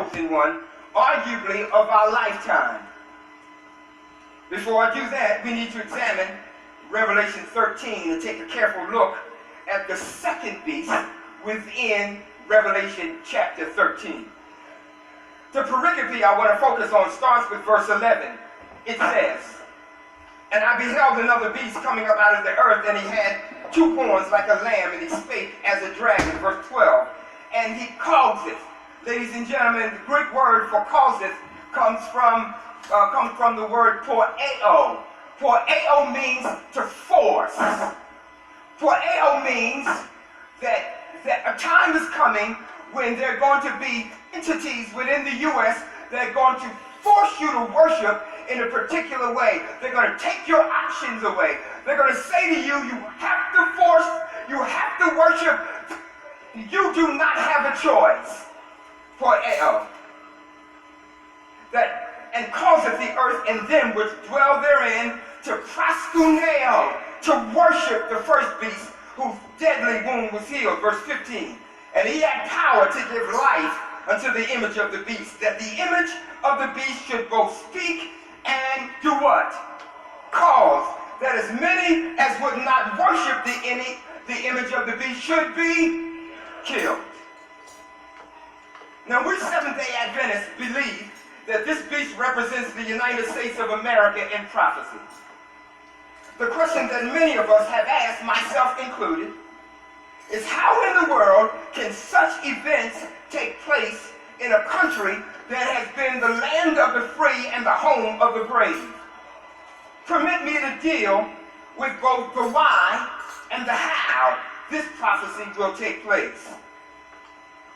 chosen one, arguably of our lifetime. Before I do that, we need to examine Revelation 13 and take a careful look at the second beast within Revelation chapter 13. The pericope I want to focus on starts with verse 11. It says, "And I beheld another beast coming up out of the earth, and he had 2 horns like a lamb, and he spake as a dragon," verse 12. "And he causeth." Ladies and gentlemen, the Greek word for causeth comes from the word poreo. Poreo means to force. Poreo means that a time is coming when there are going to be entities within the U.S. that are going to force you to worship in a particular way. They're going to take your options away. They're going to say to you, you have to worship. You do not have a choice. Poreo. And causeth the earth and them which dwell therein to proskuneo, to worship the first beast whose deadly wound was healed. Verse 15. "And he had power to give life unto the image of the beast, that the image of the beast should both speak and do what? Cause that as many as would not worship the image of the beast should be killed." Now we Seventh-day Adventists believe that this beast represents the United States of America in prophecy. The question that many of us have asked, myself included, is how in the world can such events take place in a country that has been the land of the free and the home of the brave? Permit me to deal with both the why and the how this prophecy will take place.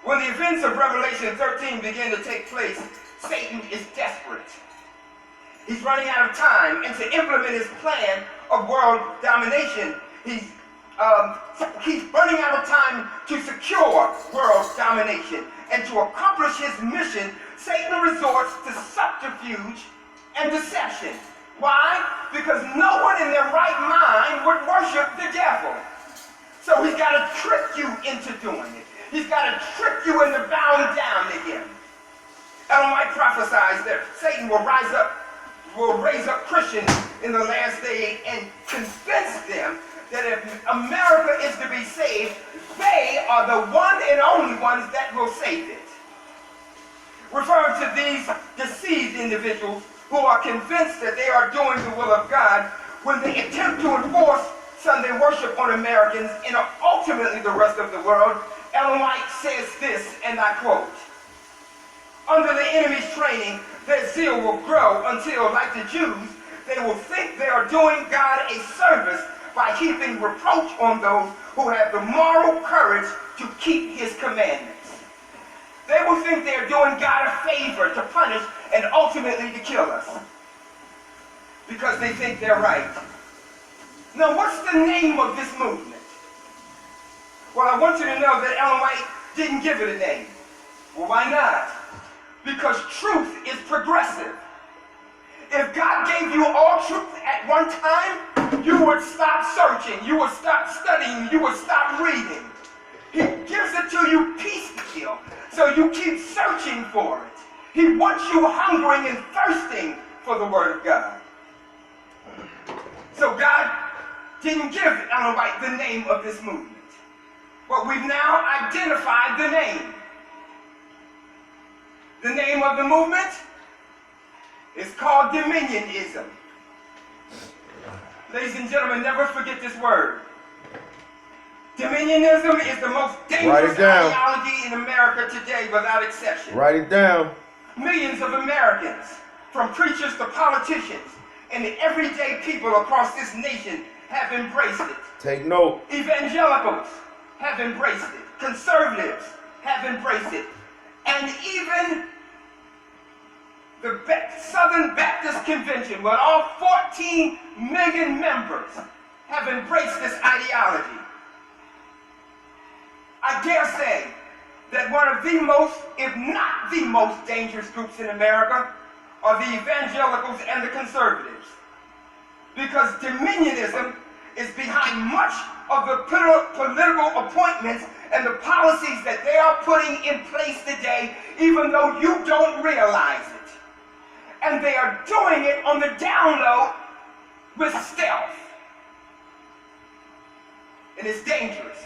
When the events of Revelation 13 begin to take place, Satan is desperate. He's running out of time, and to implement his plan of world domination, he's running out of time to secure world domination. And to accomplish his mission, Satan resorts to subterfuge and deception. Why? Because no one in their right mind would worship the devil. So he's got to trick you into doing it. He's got to trick you into bowing down to him. Ellen White prophesies that Satan will raise up Christians in the last day and convince them that if America is to be saved, they are the one and only ones that will save it. Referring to these deceived individuals who are convinced that they are doing the will of God when they attempt to enforce Sunday worship on Americans and ultimately the rest of the world, Ellen White says this, and I quote, "Under the enemy's training, their zeal will grow until, like the Jews, they will think they are doing God a service by heaping reproach on those who have the moral courage to keep his commandments. They will think they are doing God a favor to punish and ultimately to kill us because they think they're right." Now, what's the name of this movement? Well, I want you to know that Ellen White didn't give it a name. Well, why not? Because truth is progressive. If God gave you all truth at one time, you would stop searching, you would stop studying, you would stop reading. He gives it to you piecemeal, so you keep searching for it. He wants you hungering and thirsting for the Word of God. So God didn't give Ellen White the name of this movement. But we've now identified the name. The name of the movement is called Dominionism. Ladies and gentlemen, never forget this word. Dominionism is the most dangerous ideology in America today without exception. Write it down. Millions of Americans, from preachers to politicians, and the everyday people across this nation have embraced it. Take note. Evangelicals have embraced it. Conservatives have embraced it. And even the Southern Baptist Convention, with all 14 million members, have embraced this ideology. I dare say that one of the most, if not the most dangerous groups in America are the evangelicals and the conservatives. Because dominionism is behind much of the political appointments and the policies that they are putting in place today, even though you don't realize it. And they are doing it on the down low with stealth. And it's dangerous.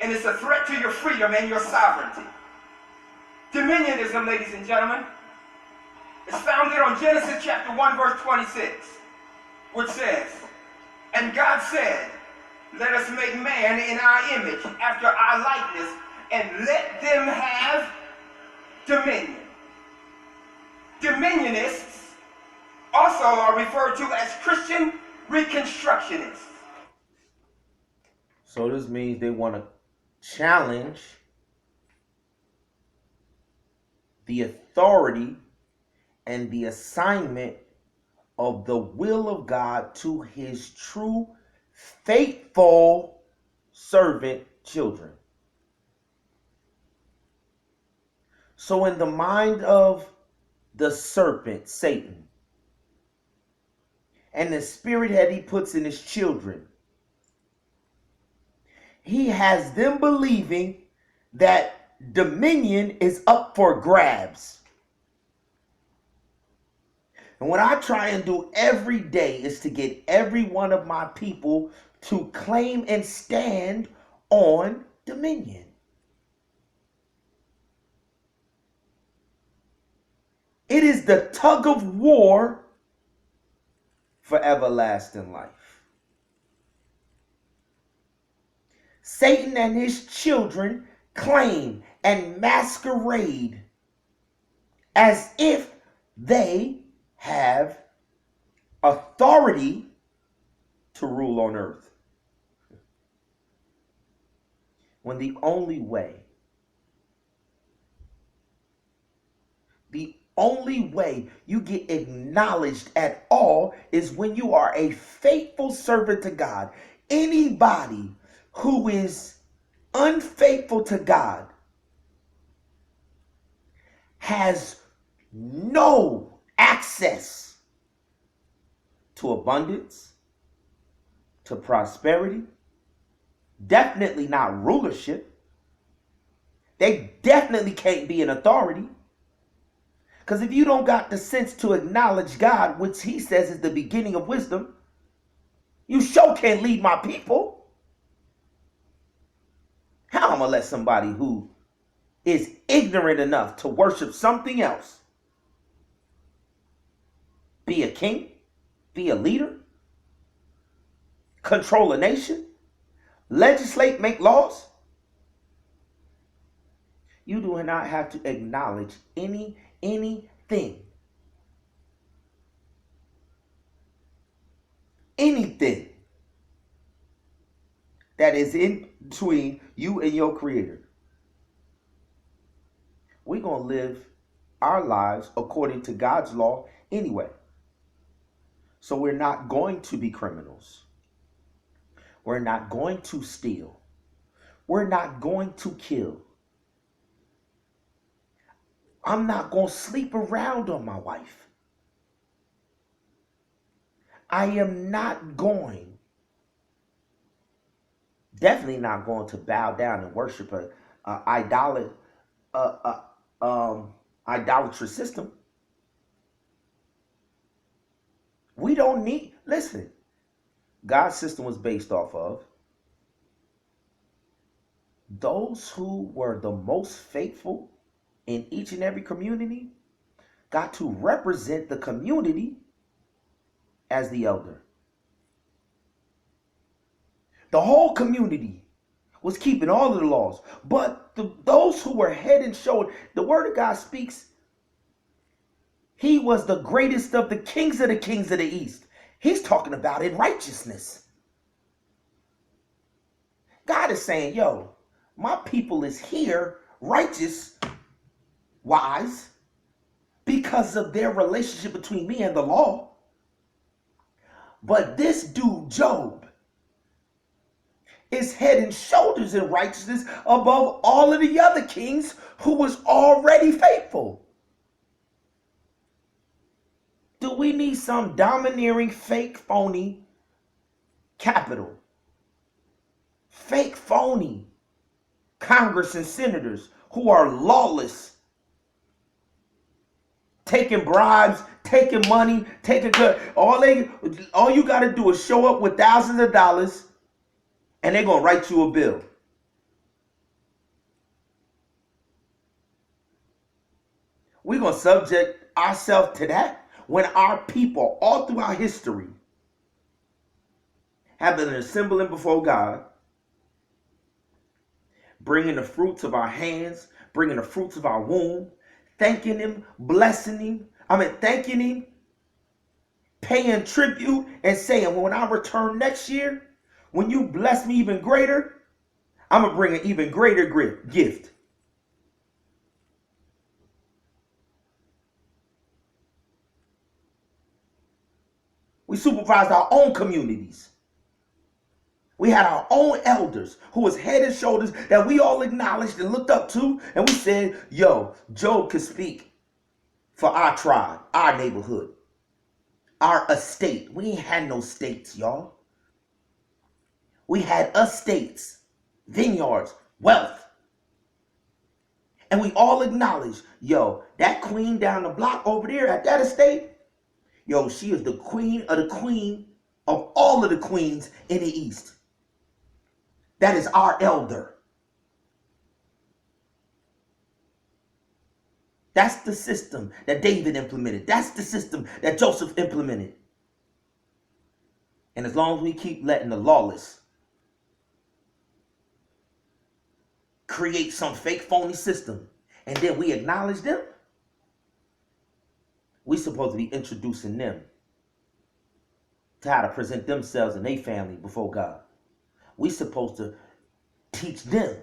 And it's a threat to your freedom and your sovereignty. Dominionism, ladies and gentlemen, is founded on Genesis chapter 1, verse 26, which says, "And God said, let us make man in our image, after our likeness, and let them have dominion." Dominionists also are referred to as Christian Reconstructionists. So this means they want to challenge the authority and the assignment of the will of God to his true, faithful servant children. So in the mind of the serpent, Satan, and the spirit that he puts in his children, he has them believing that dominion is up for grabs. And what I try and do every day is to get every one of my people to claim and stand on dominion. It is the tug of war for everlasting life. Satan and his children claim and masquerade as if they have authority to rule on earth, when the only way you get acknowledged at all is when you are a faithful servant to God. Anybody who is unfaithful to God has no access to abundance, to prosperity, definitely not rulership. They definitely can't be an authority. Because if you don't got the sense to acknowledge God, which he says is the beginning of wisdom, you sure can't lead my people. How am I going to let somebody who is ignorant enough to worship something else be a king, be a leader, control a nation, legislate, make laws? You do not have to acknowledge anything that is in between you and your creator. We're going to live our lives according to God's law anyway. So we're not going to be criminals. We're not going to steal. We're not going to kill. I'm not going to sleep around on my wife. I am definitely not going to bow down and worship a idolatrous system. We don't need, listen, God's system was based off of those who were the most faithful in each and every community got to represent the community as the elder. The whole community was keeping all of the laws, but those who were head and shoulder, the word of God speaks, he was the greatest of the kings of the east. He's talking about in righteousness. God is saying, yo, my people is here righteous wise because of their relationship between me and the law. But this dude, Job, is head and shoulders in righteousness above all of the other kings who was already faithful. Do we need some domineering, fake, phony capital? Fake, phony Congress and senators who are lawless, taking bribes, taking money, taking good. All you got to do is show up with thousands of dollars, and they're gonna write you a bill. We're gonna subject ourselves to that when our people, all throughout history, have been assembling before God, bringing the fruits of our hands, bringing the fruits of our womb, thanking Him, blessing Him. Thanking Him, paying tribute, and saying, well, when I return next year, when you bless me even greater, I'm going to bring an even greater gift. We supervised our own communities. We had our own elders who was head and shoulders that we all acknowledged and looked up to. And we said, yo, Job could speak for our tribe, our neighborhood, our estate. We ain't had no states, y'all. We had estates, vineyards, wealth. And we all acknowledged, yo, that queen down the block over there at that estate, yo, she is the queen of all of the queens in the East. That is our elder. That's the system that David implemented. That's the system that Joseph implemented. And as long as we keep letting the lawless create some fake phony system and then we acknowledge them, we're supposed to be introducing them to how to present themselves and their family before God. We're supposed to teach them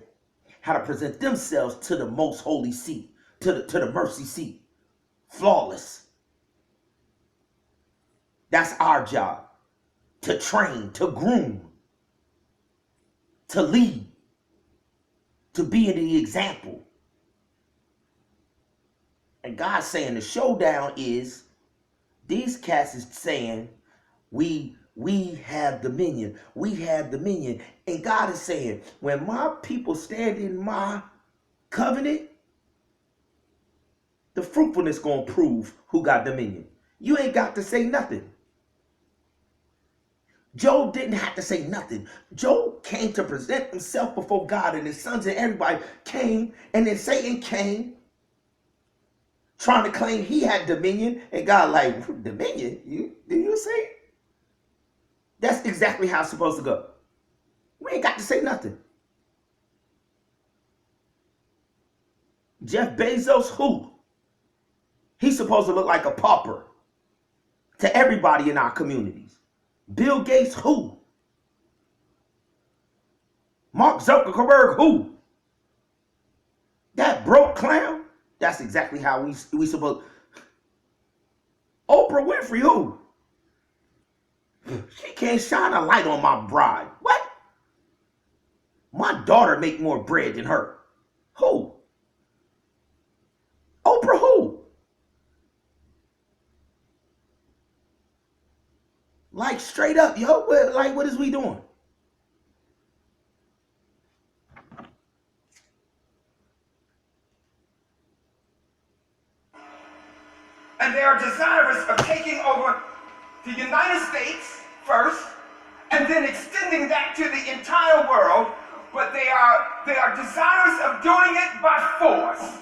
how to present themselves to the most holy seat, to the mercy seat, flawless. That's our job, to train, to groom, to lead, to be the example. And God's saying the showdown is these cats is saying we have dominion. We have dominion. And God is saying, when my people stand in my covenant, the fruitfulness going to prove who got dominion. You ain't got to say nothing. Job didn't have to say nothing. Job came to present himself before God, and his sons and everybody came, and then Satan came trying to claim he had dominion, and God like, dominion? Did you say? That's exactly how it's supposed to go. We ain't got to say nothing. Jeff Bezos, who? He's supposed to look like a pauper to everybody in our communities. Bill Gates, who? Mark Zuckerberg, who? That broke clown? That's exactly how we supposed. Oprah Winfrey, who? She can't shine a light on my bride. What? My daughter make more bread than her. Who? Oprah who? Like straight up, yo. What is we doing? And they are desirous of taking over the United States first, and then extending that to the entire world, but they are desirous of doing it by force.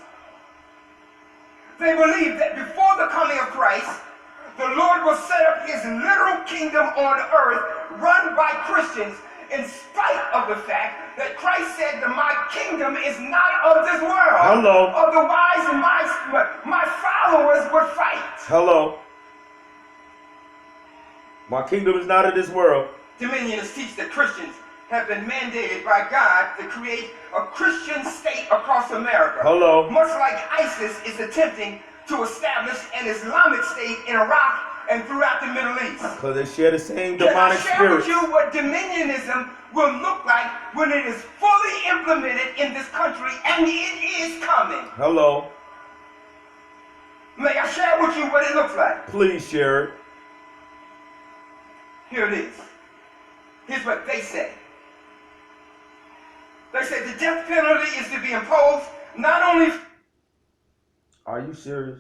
They believe that before the coming of Christ, the Lord will set up his literal kingdom on earth run by Christians, in spite of the fact that Christ said that my kingdom is not of this world. Hello. Otherwise, my followers would fight. Hello. My kingdom is not of this world. Dominionists teach that Christians have been mandated by God to create a Christian state across America. Hello. Much like ISIS is attempting to establish an Islamic state in Iraq and throughout the Middle East. Because they share the same Can I demonic share spirits. with you what dominionism will look like when it is fully implemented in this country, and it is coming. Hello. May I share with you what it looks like? Please share it. Here it is. Here's what they say. They said the death penalty is to be imposed not only... Are you serious?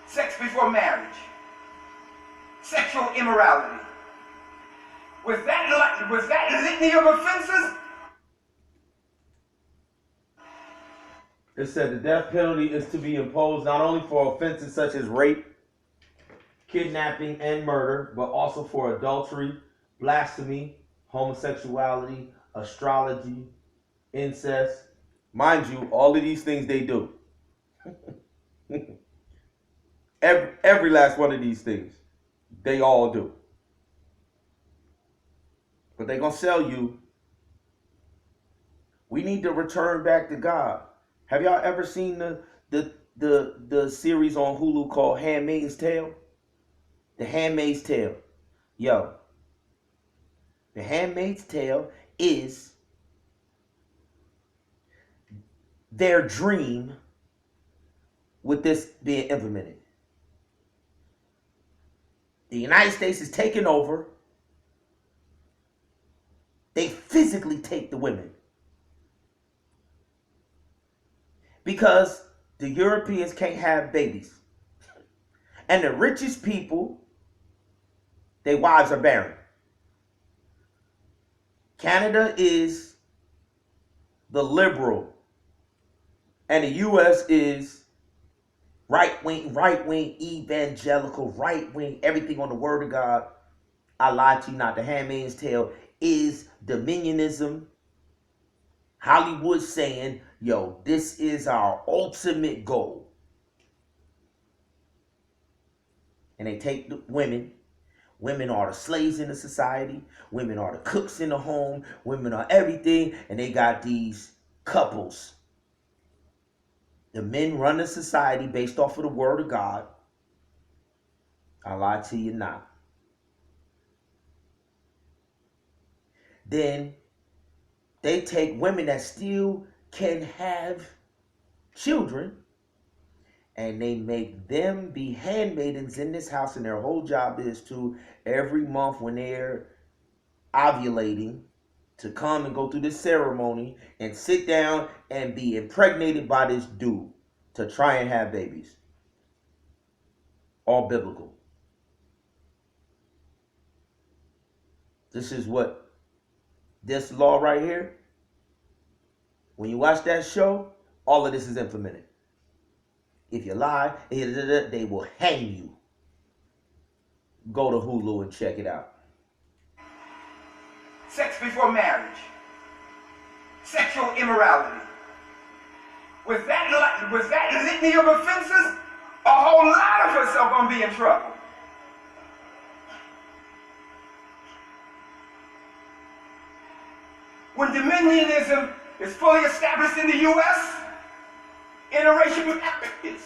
Sex before marriage, sexual immorality. With that litany of offenses, it said the death penalty is to be imposed not only for offenses such as rape, kidnapping, and murder, but also for adultery, blasphemy, homosexuality, astrology, incest. Mind you, all of these things they do. every last one of these things, they all do. But they're going to sell you, we need to return back to God. Have y'all ever seen the series on Hulu called Handmaid's Tale? The Handmaid's Tale. Yo, The Handmaid's Tale is their dream with this being implemented. The United States is taking over. They physically take the women. Because the Europeans can't have babies. And the richest people, their wives are barren. Canada is the liberal. And the U.S. is right-wing, evangelical, right-wing, everything on the word of God. I lied to you not. The Handmaid's Tale is dominionism. Hollywood saying, yo, this is our ultimate goal. And they take the women. Women are the slaves in the society. Women are the cooks in the home. Women are everything. And they got these couples. The men run the society based off of the word of God. I lie to you not. Then they take women that still can have children and they make them be handmaidens in this house, and their whole job is to, every month when they're ovulating, to come and go through this ceremony and sit down and be impregnated by this dude to try and have babies. All biblical. This is what this law right here, when you watch that show, all of this is implemented. If you lie, they will hang you. Go to Hulu and check it out. Sex before marriage, sexual immorality. With that litany of offenses, a whole lot of us are going to be in trouble. When dominionism is fully established in the U.S., interracial marriages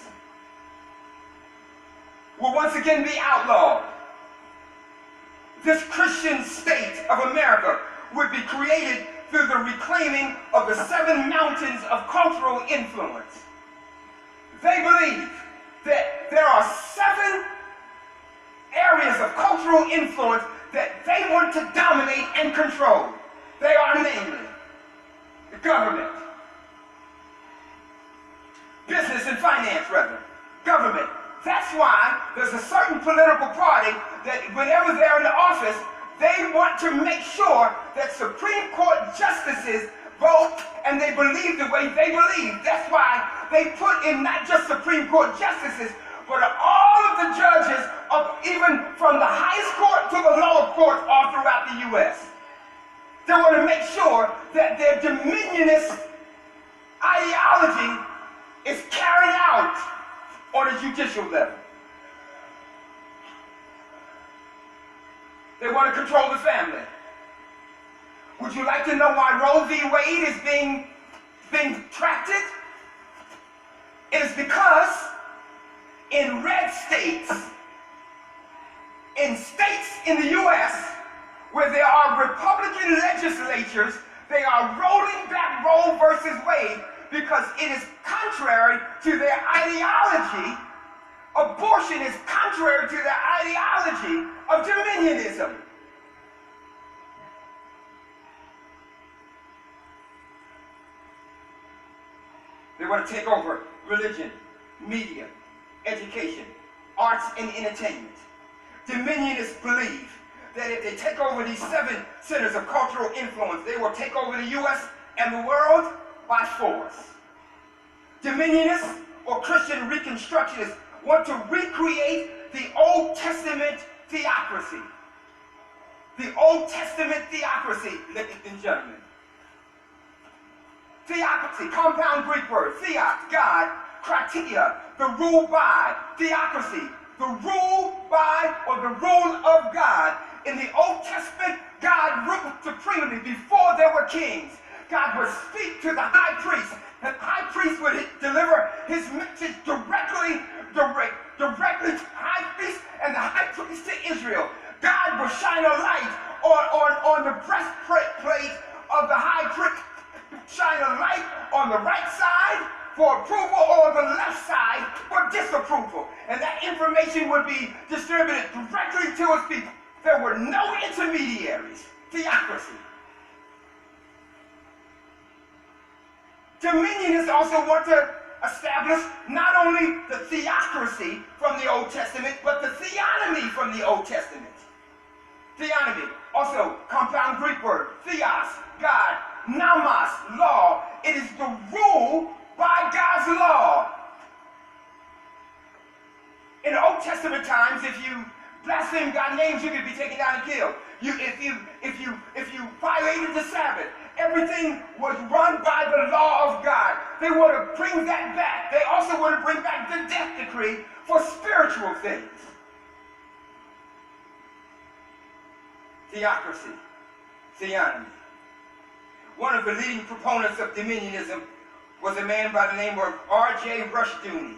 will once again be outlawed. This Christian state of America would be created through the reclaiming of the 7 mountains of cultural influence. They believe that there are 7 areas of cultural influence that they want to dominate and control. They are namely the government, business and finance rather, government. That's why there's a certain political party that whenever they're in the office, they want to make sure that Supreme Court justices vote and they believe the way they believe. That's why they put in not just Supreme Court justices, but all of the judges of even from the highest court to the lower court all throughout the U.S. They want to make sure that their dominionist ideology is carried out on a judicial level. They want to control the family. Would you like to know why Roe v. Wade is being tracted? It is because in red states, in states in the U.S., where there are Republican legislatures, they are rolling back Roe versus Wade because it is contrary to their ideology. Abortion is contrary to their ideology of dominionism. They want to take over religion, media, education, arts, and entertainment. Dominionists believe that if they take over these 7 centers of cultural influence, they will take over the U.S. and the world by force. Dominionists or Christian Reconstructionists want to recreate the Old Testament theocracy. The Old Testament theocracy, ladies and gentlemen. Theocracy, compound Greek word, theos, God, kratia, the rule by, theocracy, the rule by or the rule of God. In the Old Testament, God ruled supremely before there were kings. God would speak to the high priest. The high priest would deliver his message directly to the high priest and the high priest to Israel. God would shine a light on the breastplate of the high priest, shine a light on the right side for approval or the left side for disapproval. And that information would be distributed directly to his people. There were no intermediaries. Theocracy. Dominionists also want to establish not only the theocracy from the Old Testament, but the theonomy from the Old Testament. Theonomy, also compound Greek word, theos, God, nomos, law. It is the rule by God's law. In the Old Testament times, if you blaspheme God's names, you could be taken down and killed. If you violated the Sabbath, everything was run by the law of God. They want to bring that back. They also want to bring back the death decree for spiritual things. Theocracy, theonomy. One of the leading proponents of dominionism was a man by the name of R.J. Rushdoony.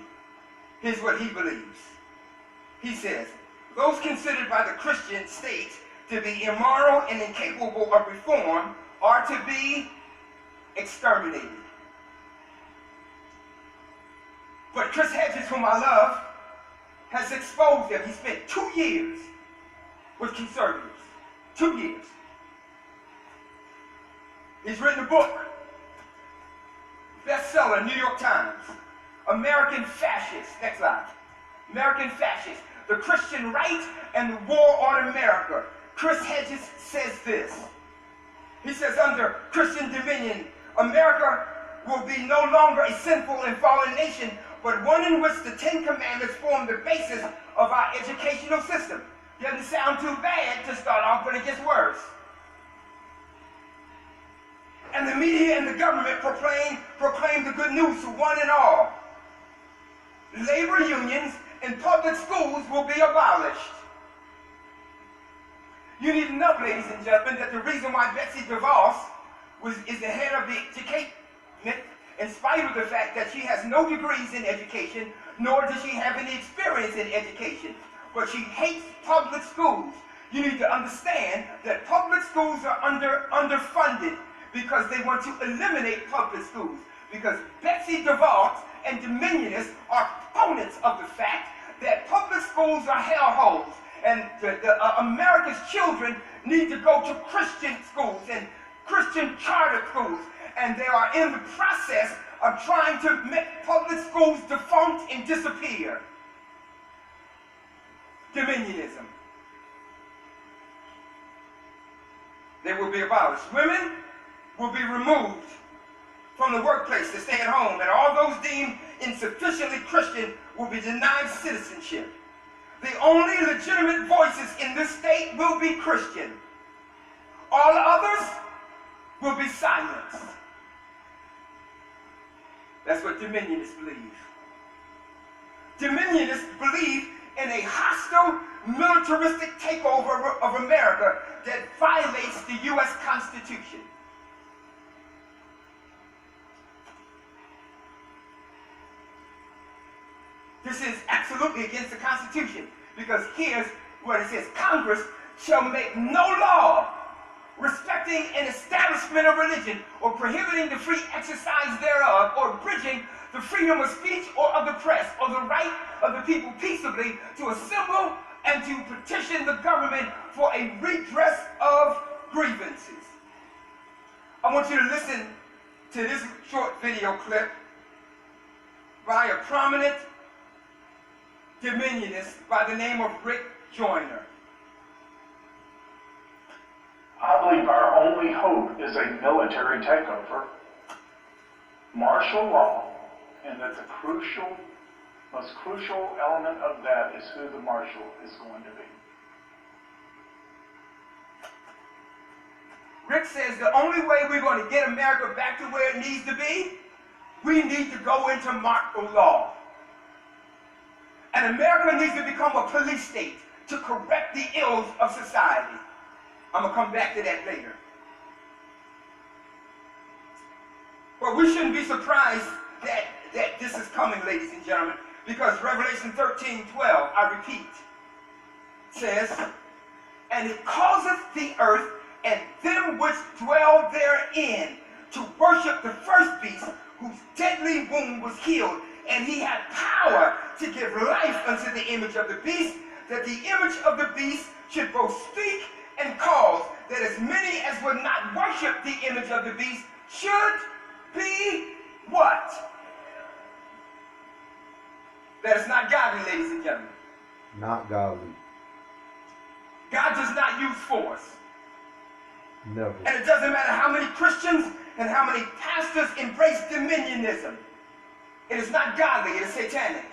Here's what he believes. He says, those considered by the Christian state to be immoral and incapable of reform are to be exterminated. But Chris Hedges, whom I love, has exposed them. He spent 2 years with conservatives. 2 years. He's written a book, bestseller, New York Times, American Fascists. Next slide. American Fascists, the Christian Right and the War on America. Chris Hedges says this. He says, under Christian dominion, America will be no longer a sinful and fallen nation, but one in which the 10 Commandments form the basis of our educational system. Doesn't sound too bad to start off, but it gets worse. And the media and the government proclaim the good news to one and all. Labor unions and public schools will be abolished. You need to know, ladies and gentlemen, that the reason why Betsy DeVos is the head of the education, in spite of the fact that she has no degrees in education, nor does she have any experience in education, but she hates public schools. You need to understand that public schools are underfunded because they want to eliminate public schools. Because Betsy DeVos and Dominionists are proponents of the fact that public schools are hellholes, and America's children need to go to Christian schools and Christian charter schools, and they are in the process of trying to make public schools defunct and disappear. Dominionism. They will be abolished. Women will be removed from the workplace to stay at home, and all those deemed insufficiently Christian will be denied citizenship. The only legitimate voices in this state will be Christian. All others will be silenced. That's what Dominionists believe. Dominionists believe in a hostile, militaristic takeover of America that violates the U.S. Constitution. This is absolutely against the Constitution, because here's what it says: Congress shall make no law respecting erecting an establishment of religion, or prohibiting the free exercise thereof, or abridging the freedom of speech or of the press, or the right of the people peaceably to assemble and to petition the government for a redress of grievances. I want you to listen to this short video clip by a prominent dominionist by the name of Rick Joyner. I believe our only hope is a military takeover, martial law, and that the most crucial element of that is who the marshal is going to be. Rick says the only way we're going to get America back to where it needs to be, we need to go into martial law. And America needs to become a police state to correct the ills of society. I'm going to come back to that later. But we shouldn't be surprised that this is coming, ladies and gentlemen, because Revelation 13:12, I repeat, says, and it causeth the earth and them which dwell therein to worship the first beast, whose deadly wound was healed, and he had power to give life unto the image of the beast, that the image of the beast should both speak and cause that as many as would not worship the image of the beast should be what? That is not godly, ladies and gentlemen. Not godly. God does not use force. Never. And it doesn't matter how many Christians and how many pastors embrace dominionism. It is not godly, it is satanic.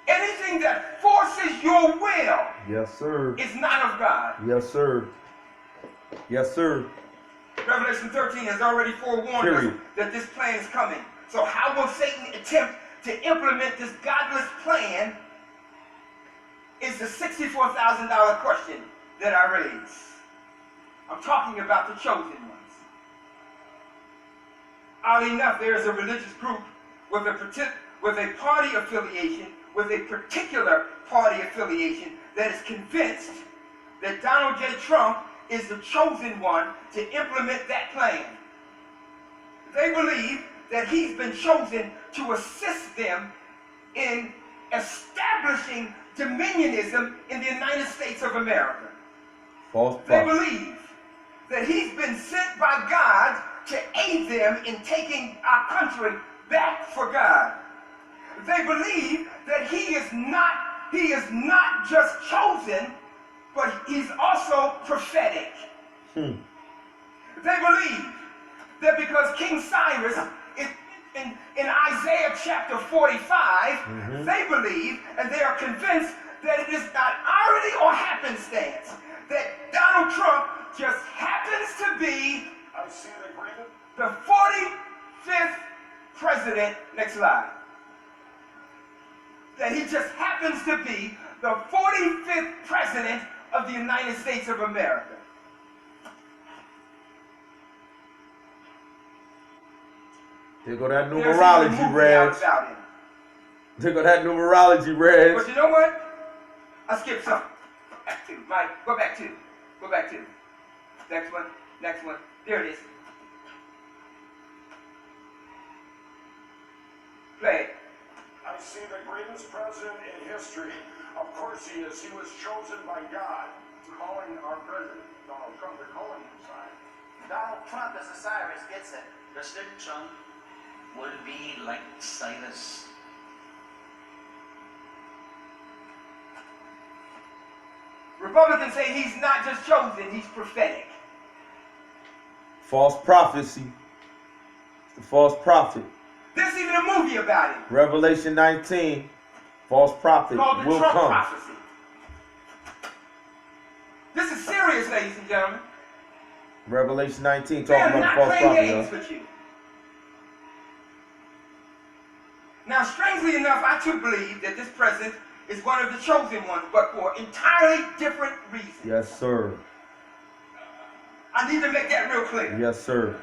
Anything that forces your will, yes, sir, is not of God. Yes, sir. Yes, sir. Revelation 13 has already forewarned us that this plan is coming. So how will Satan attempt to implement this godless plan is the $64,000 question that I raise. I'm talking about the chosen ones. Oddly enough, there is a religious group with a party affiliation, with a particular party affiliation, that is convinced that Donald J. Trump is the chosen one to implement that plan. They believe that he's been chosen to assist them in establishing dominionism in the United States of America. False They prophet. believe that he's been sent by God to aid them in taking our country back for God. They believe that he is not just chosen, but he's also prophetic. They believe that because King Cyrus is in Isaiah chapter 45, they believe and they are convinced that it is not irony or happenstance that Donald Trump just happens to be the 45th president, next slide, that he just happens to be the 45th president of the United States of America. There go that There's even a numerology, movie Reg. out about him. There go that numerology, Reg. But you know what? I skipped something. Back to, Mike. Go back to. Next one. There it is. Play it. I see the greatest president in history. Of course he is. He was chosen by God. Calling our president, Donald Trump, they're calling him Cyrus. Donald Trump as a Cyrus gets it. President Trump will be like Cyrus. Republicans say he's not just chosen, he's prophetic. False prophecy. The false prophet. There's even a movie about it Revelation 19. False prophet called The will Trump come. Prophecy. This is serious, ladies and gentlemen. Revelation 19 They are talking about not the false playing prophet. games Yo. with you. Now, strangely enough, I too believe that this president is one of the chosen ones, but for entirely different reasons. Yes, sir. I need to make that real clear. Yes, sir.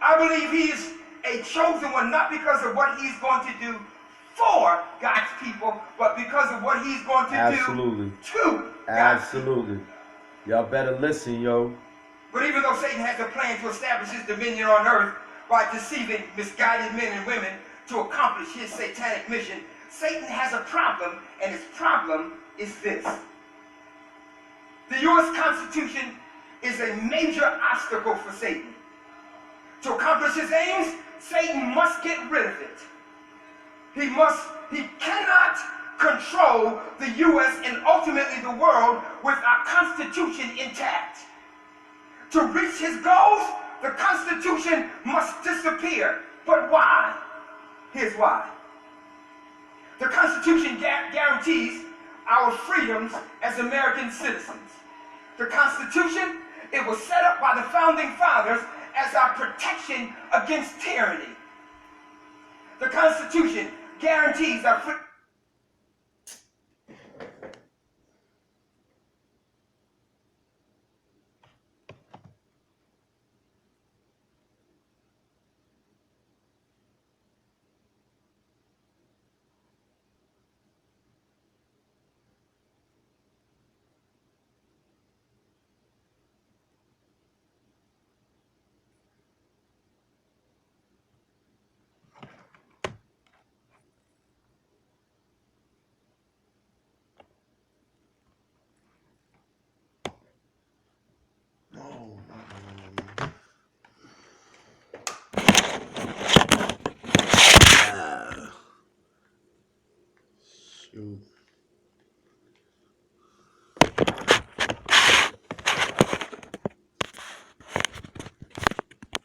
I believe he is a chosen one, not because of what he's going to do for God's people, but because of what he's going to Absolutely. do to God's people. Absolutely. Y'all better listen, yo. But even though Satan has a plan to establish his dominion on earth by deceiving misguided men and women to accomplish his satanic mission, Satan has a problem, and his problem is this. The U.S. Constitution is a major obstacle for Satan. To accomplish his aims, Satan must get rid of it. He cannot control the U.S. and ultimately the world with our Constitution intact. To reach his goals, the Constitution must disappear. But why? Here's why. The Constitution guarantees our freedoms as American citizens. The Constitution, it was set up by the Founding Fathers as our protection against tyranny. The Constitution guarantees our freedom. Shoot.